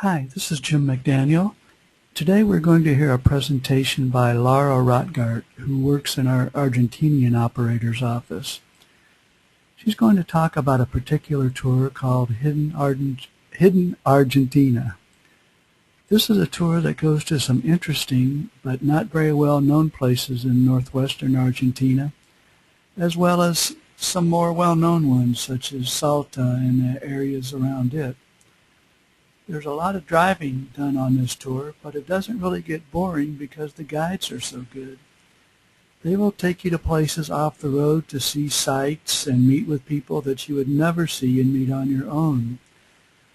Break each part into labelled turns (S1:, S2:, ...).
S1: Hi, this is Jim McDaniel. Today we're going to hear a presentation by Laura Rotgart, who works in our Argentinian operator's office. She's going to talk about a particular tour called Hidden Argentina. This is a tour that goes to some interesting but not very well known places in northwestern Argentina, as well as some more well-known ones such as Salta and the areas around it. There's a lot of driving done on this tour, but it doesn't really get boring because the guides are so good. They will take you to places off the road to see sights and meet with people that you would never see and meet on your own.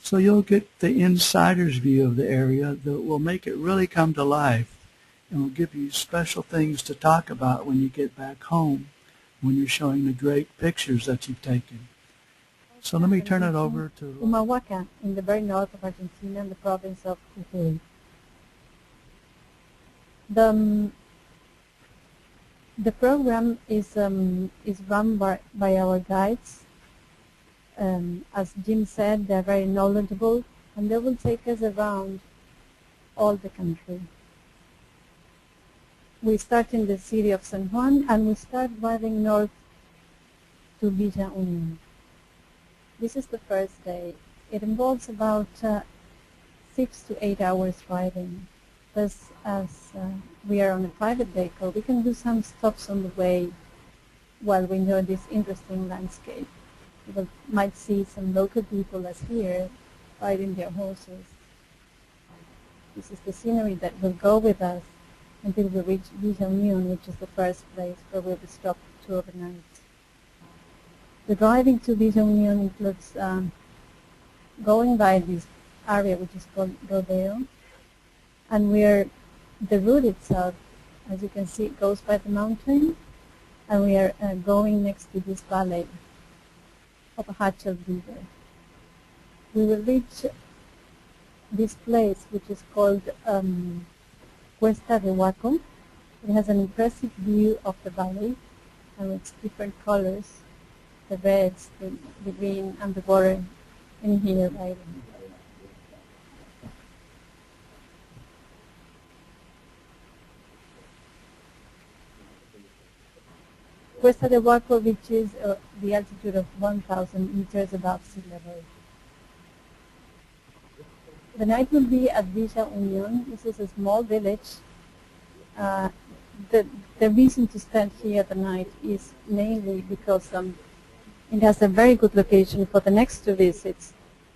S1: So you'll get the insider's view of the area that will make it really come to life and will give you special things to talk about when you get back home, when you're showing the great pictures that you've taken. So let me turn it over to
S2: Humahuaca, in the very north of Argentina, in the province of Jujuy. The program is run by our guides. As Jim said, they're very knowledgeable, and they will take us around all the country. We start in the city of San Juan, and we start driving north to Villa Union. This is the first day. It involves about 6 to 8 hours driving. Thus, as we are on a private vehicle, we can do some stops on the way while we enjoy this interesting landscape. You might see some local people as here riding their horses. This is the scenery that will go with us until we reach Villa Union, which is the first place where we'll be stopped to overnight. The driving to Villa Union includes going by this area which is called Rodeo, and the route itself, as you can see, it goes by the mountain, and we are going next to this valley of Hachel River. We will reach this place which is called Cuesta de Huaco. It has an impressive view of the valley and its different colors. The reds, the green, and the water in here, right? Cuesta de Huaco reaches the altitude of 1,000 meters above sea level. The night will be at Villa Union. This is a small village. The reason to spend here the night is mainly because it has a very good location for the next two visits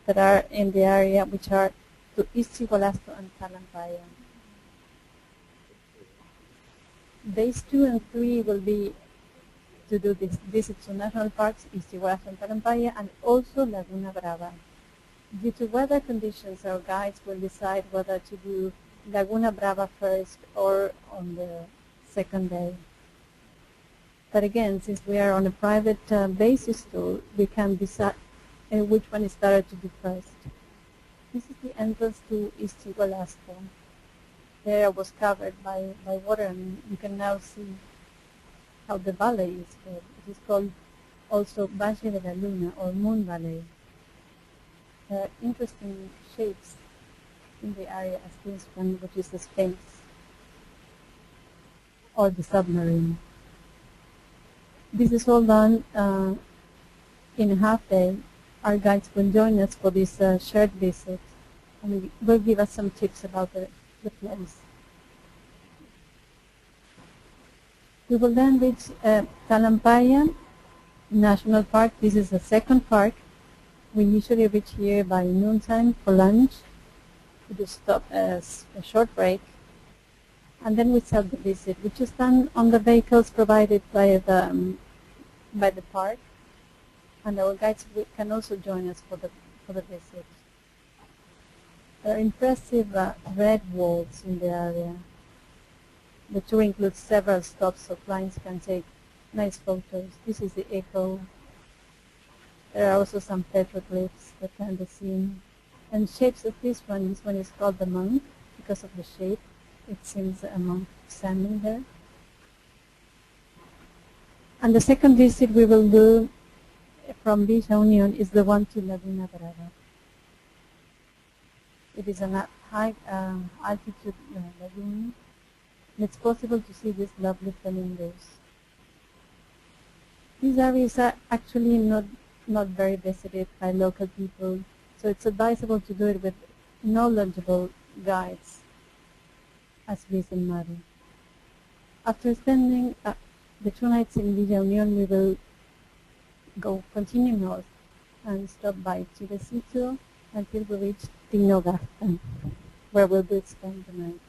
S2: that are in the area, which are to Ischigualasto and Talampaya. Days 2 and 3 will be to do this visit to national parks, Ischigualasto and Talampaya, and also Laguna Brava. Due to weather conditions, our guides will decide whether to do Laguna Brava first or on the second day. But again, since we are on a private basis tour, we can decide which one is better to do first. This is the entrance to Ischigualasto. The area was covered by water, and you can now see how the valley is called. It is called also Valle de la Luna, or Moon Valley. There are interesting shapes in the area as this one, which is the Sphinx, or the submarine. This is all done in a half day. Our guides will join us for this shared visit, and will give us some tips about the place. We will then reach Talampaya National Park. This is the second park. We usually reach here by noontime for lunch. We do stop a short break, and then we start the visit, which is done on the vehicles provided by the park, and our guides can also join us for the visit. There are impressive red walls in the area. The tour includes several stops so clients can take nice photos. This is the Echo. There are also some petroglyphs that can be seen. And shapes of this one is called the monk because of the shape. It seems a monk standing there. And the second visit we will do from Villa Union is the one to Laguna Brava. It is a high altitude lagoon, and it's possible to see these lovely flamingos. These areas are actually not very visited by local people, so it's advisable to do it with knowledgeable guides, as Luis and Maru. After spending the 2 nights in Villa Union, we will continue north and stop by Chilecito until we reach Tinogasta, where we will spend the night.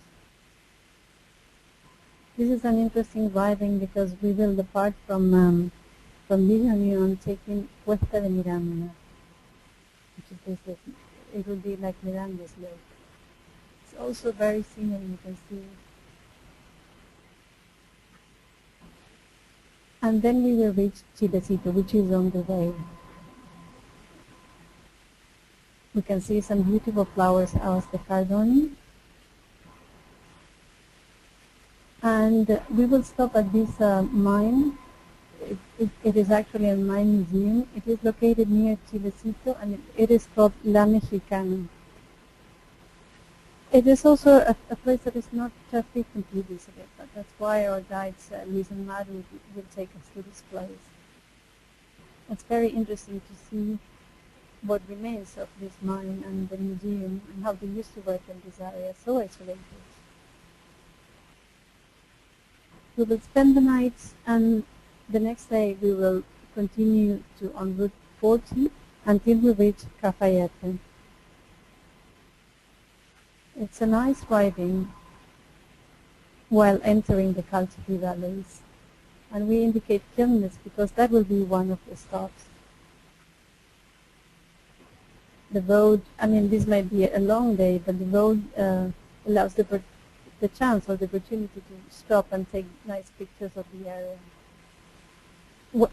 S2: This is an interesting riding because we will depart from Villa Union taking Cuesta de Miranda, which is it will be like Miranda's Lake. It's also very scenic, you can see. And then we will reach Chilecito, which is on the way. We can see some beautiful flowers as the cardoni. And we will stop at this mine. It is actually a mine museum. It is located near Chilecito, and it is called La Mexicana. It is also a place that is not frequently visited, but that's why our guides, Luis and Maru, will take us to this place. It's very interesting to see what remains of this mine and the museum and how they used to work in this area, so isolated. We will spend the night, and the next day we will continue on Route 40 until we reach Cafayate. It's a nice riding while entering the Calchaquí valleys, and we indicate Quilmes because that will be one of the stops. The road, I mean, this might be a long day, but the road allows the chance or the opportunity to stop and take nice pictures of the area.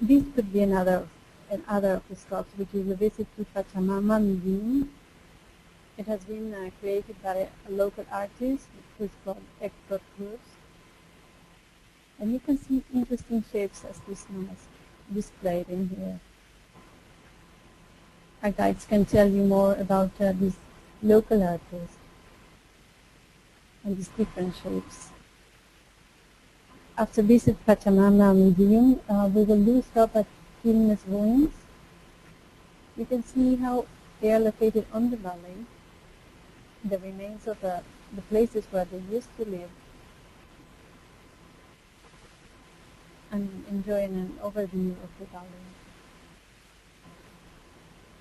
S2: This could be another of the stops, which is a visit to Pachamama Museum. It has been created by a local artist who is called Hector Cruz. And you can see interesting shapes as this mask displayed in here. Our guides can tell you more about this local artist and these different shapes. After visit Pachamama Museum, we will do stop at Quilmes Ruins. You can see how they are located on the valley, the remains of the places where they used to live, and enjoying an overview of the valley.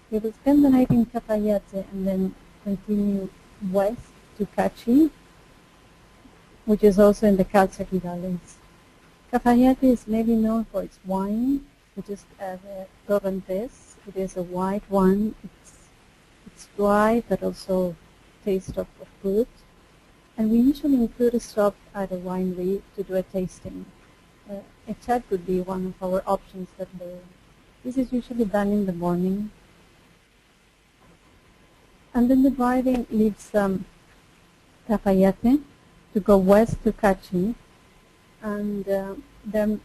S2: We will spend the night in Cafayate and then continue west to Cachi, which is also in the Calchaquí valleys. Cafayate is mainly known for its wine, which is the Torrentes. It is a white one. It's dry, but also taste of fruit. And we usually include a stop at a winery to do a tasting. A chat would be one of our options that day. This is usually done in the morning. And then the driving leaves Cafayate to go west to Cachi. And there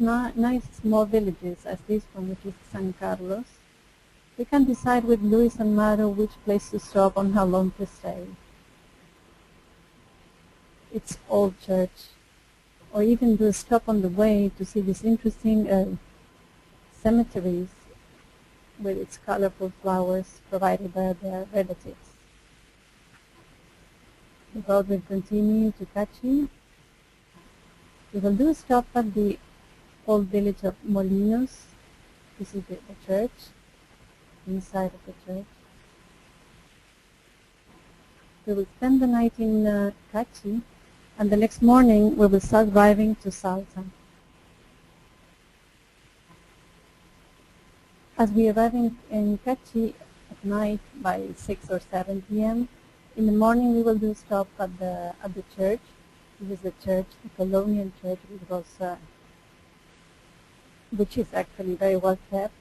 S2: are nice small villages as this one, which is San Carlos. We can decide with Luis and Maru which place to stop and how long to stay. It's old church. Or even do a stop on the way to see these interesting cemeteries with its colorful flowers provided by their relatives. The road will continue to Cachi. We will do a stop at the old village of Molinos. This is the church, inside of the church. We will spend the night in Cachi, and the next morning we will start driving to Salta. As we arrive in Cachi at night by 6 or 7 p.m., in the morning we will do a stop at the church. This is the church, the colonial church, which is actually very well kept.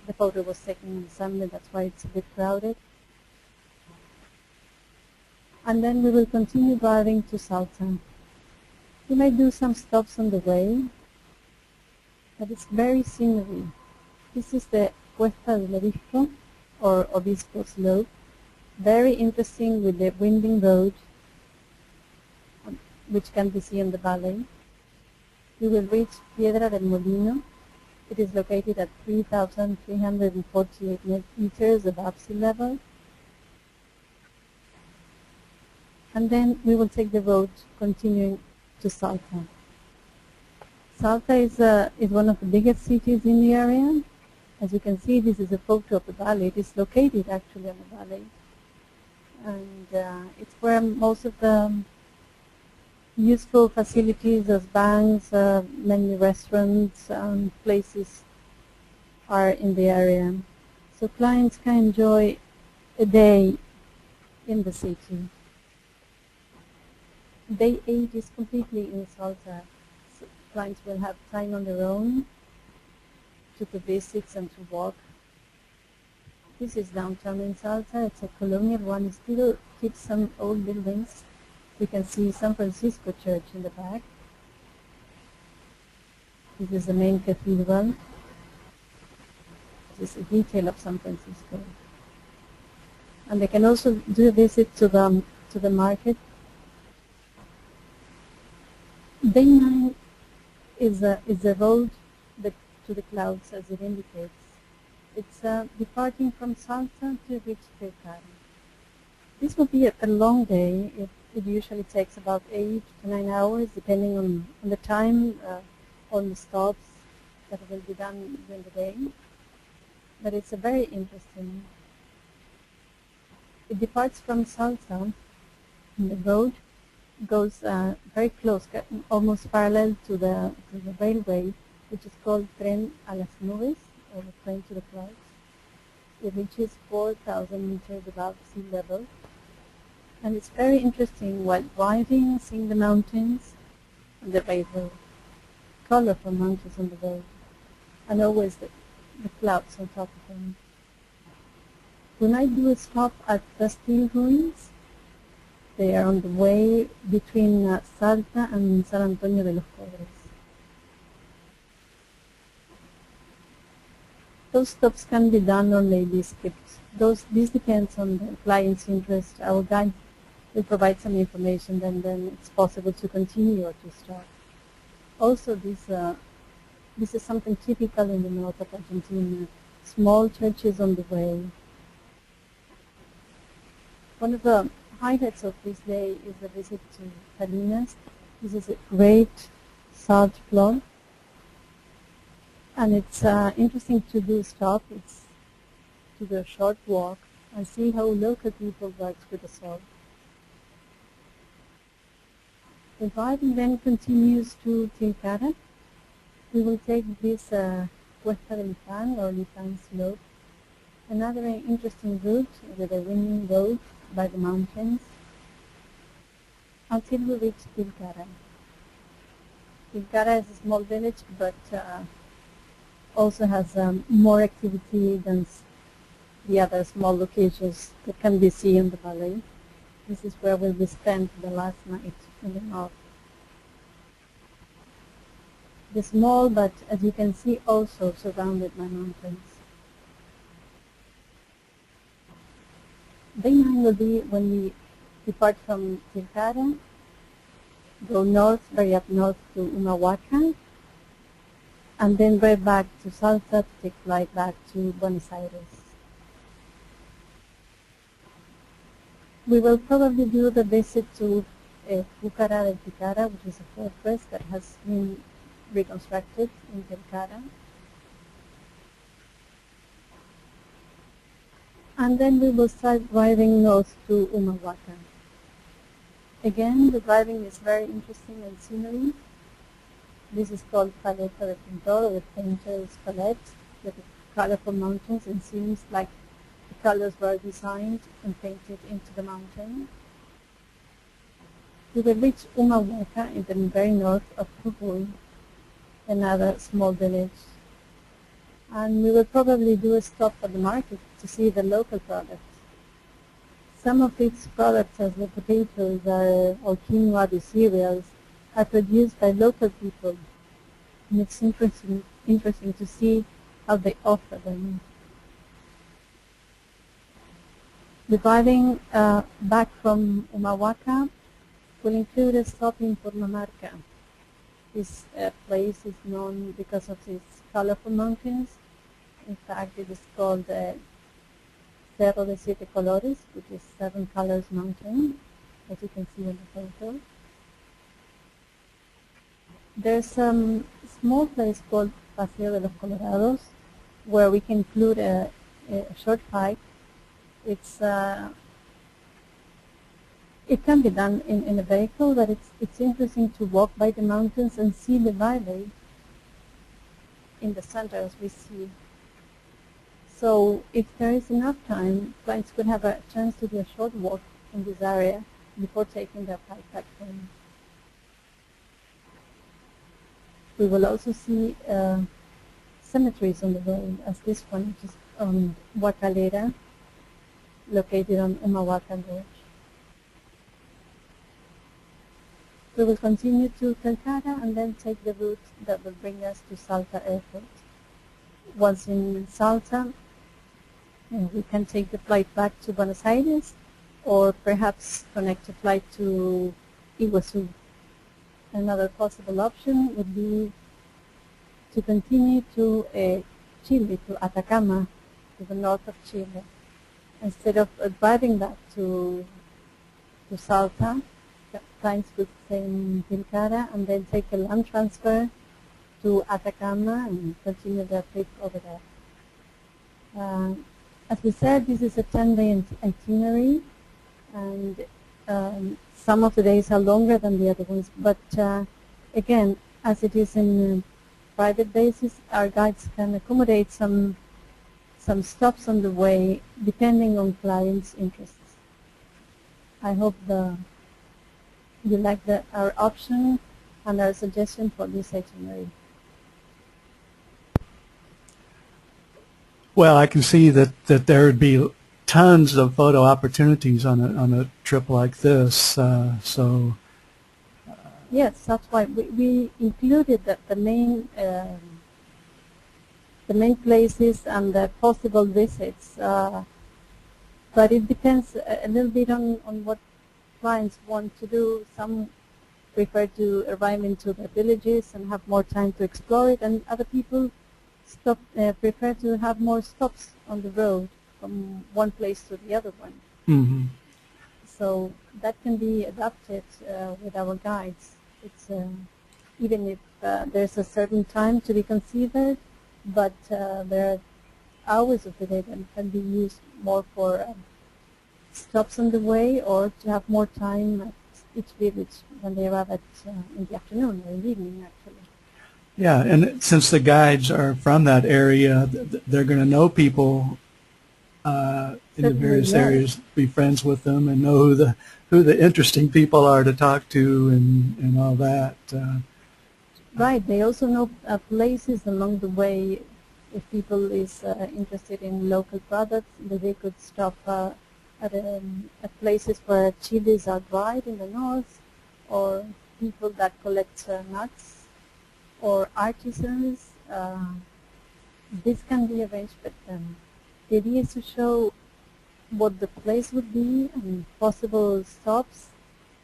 S2: The photo was taken on Sunday, that's why it's a bit crowded. And then we will continue driving to Salta. We might do some stops on the way, but it's very scenery. This is the Cuesta del Obispo, or Obispo Slope. Very interesting with the winding road, which can be seen in the valley. We will reach Piedra del Molino. It is located at 3,348 meters above sea level. And then we will take the road continuing to Salta. Salta is one of the biggest cities in the area. As you can see, this is a photo of the valley. It is located actually on the valley. And it's where most of the useful facilities as banks, many restaurants, and places are in the area. So clients can enjoy a day in the city. Day 8 is completely in Salta. So clients will have time on their own to do visits and to walk. This is downtown in Salta. It's a colonial one. It still keeps some old buildings. We can see San Francisco Church in the back. This is the main cathedral. This is a detail of San Francisco. And they can also do a visit to the market. Day 9 is a road to the clouds, as it indicates. It's departing from Salta to reach Tilcara. This will be a long day. It usually takes about 8 to 9 hours, depending on the time, on the stops that will be done during the day. But it's a very interesting. It departs from Salta, and the road goes very close, almost parallel to the railway, which is called Tren a las Nubes, or the train to the clouds. It reaches 4,000 meters above sea level. And it's very interesting while driving, seeing the mountains on the railroad, colorful mountains on the road, and always the clouds on top of them. We might do a stop at the steel ruins. They are on the way between Salta and San Antonio de los Cobres. Those stops can be done or may be skipped. This depends on the client's interest. Our guide will provide some information, then it's possible to continue or to stop. Also, this is something typical in the north of Argentina. Small churches on the way. One of the highlights of this day is the visit to Salinas. This is a great salt floor. And it's interesting to do a stop. It's to do a short walk and see how local people work with the salt. The driving then continues to Tilcara. We will take this Cuesta del Lipán or Lipán slope. Another interesting route with a winding road by the mountains until we reach Tilcara. Tilcara is a small village, but also has more activity than the other small locations that can be seen in the valley. This is where we spent the last night in the north. The small, but as you can see, also surrounded by mountains. Day 9 will be when we depart from Tilcara, go north, very up north to Humahuaca, and then right back to Salta to take flight back to Buenos Aires. We will probably do the visit to Pucará del Picara, which is a fortress that has been reconstructed in Tilcara. And then we will start driving north to Humahuaca. Again, the driving is very interesting and scenery. This is called Paleta de Pintor, or the painter's palette, with colorful mountains, and seems like the colors were designed and painted into the mountain. We will reach Humahuaca in the very north of Jujuy, another small village. And we will probably do a stop at the market to see the local products. Some of its products, as the potatoes or quinoa, the cereals, are produced by local people. And it's interesting to see how they offer them. The driving back from Humahuaca will include a stop in Purmamarca. This place is known because of its colorful mountains. In fact, it is called Cerro de Siete Colores, which is 7 colors mountain, as you can see in the photo. There's a small place called Paseo de los Colorados, where we can include a short hike. It can be done in a vehicle, but it's interesting to walk by the mountains and see the valley in the center as we see. So if there is enough time, clients could have a chance to do a short walk in this area before taking their hike back home. We will also see cemeteries on the road, as this one, which is on Huacalera, located on Humahuaca Gorge. We will continue to Calcara and then take the route that will bring us to Salta Airport. Once in Salta, we can take the flight back to Buenos Aires, or perhaps connect a flight to Iguazu. Another possible option would be to continue to Chile, to Atacama, to the north of Chile. Instead of driving back to Salta, clients would stay in Tilcara and then take a land transfer to Atacama and continue their trip over there. As we said, this is a 10-day itinerary, and some of the days are longer than the other ones, but again, as it is in a private basis, our guides can accommodate some stops on the way depending on clients' interests. I hope you like our option and our suggestion for this itinerary.
S1: Well, I can see that there would be tons of photo opportunities on a trip like this.
S2: Yes, that's why we included the main places and the possible visits. But it depends a little bit on what clients want to do. Some prefer to arrive into the villages and have more time to explore it, and other people prefer to have more stops on the road from one place to the other one.
S1: Mm-hmm.
S2: So that can be adapted with our guides. It's even if there's a certain time to be considered, but there are hours of the day that can be used more for stops on the way, or to have more time at each village when they arrive in the afternoon or in the evening, actually.
S1: Yeah, and since the guides are from that area, they're going to know people in the various areas, be friends with them, and know who the interesting people are to talk to and all that.
S2: Right. They also know places along the way. If people is interested in local products, they could stop at places where chilies are dried in the north, or people that collect nuts, or artisans. This can be arranged, but the idea is to show what the place would be and possible stops.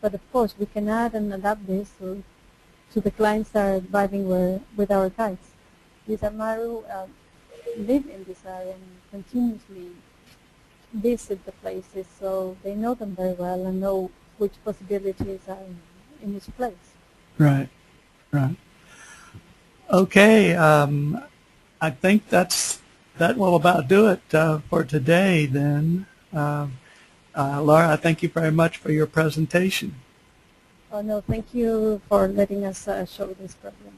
S2: But of course, we can add and adapt this to the clients that are driving with our guides. These Amaru live in this area and continuously visit the places, so they know them very well and know which possibilities are in each place.
S1: Right, right. Okay, I think that will about do it for today then. Laura, I thank you very much for your presentation.
S2: Oh no, thank you for letting us show this program.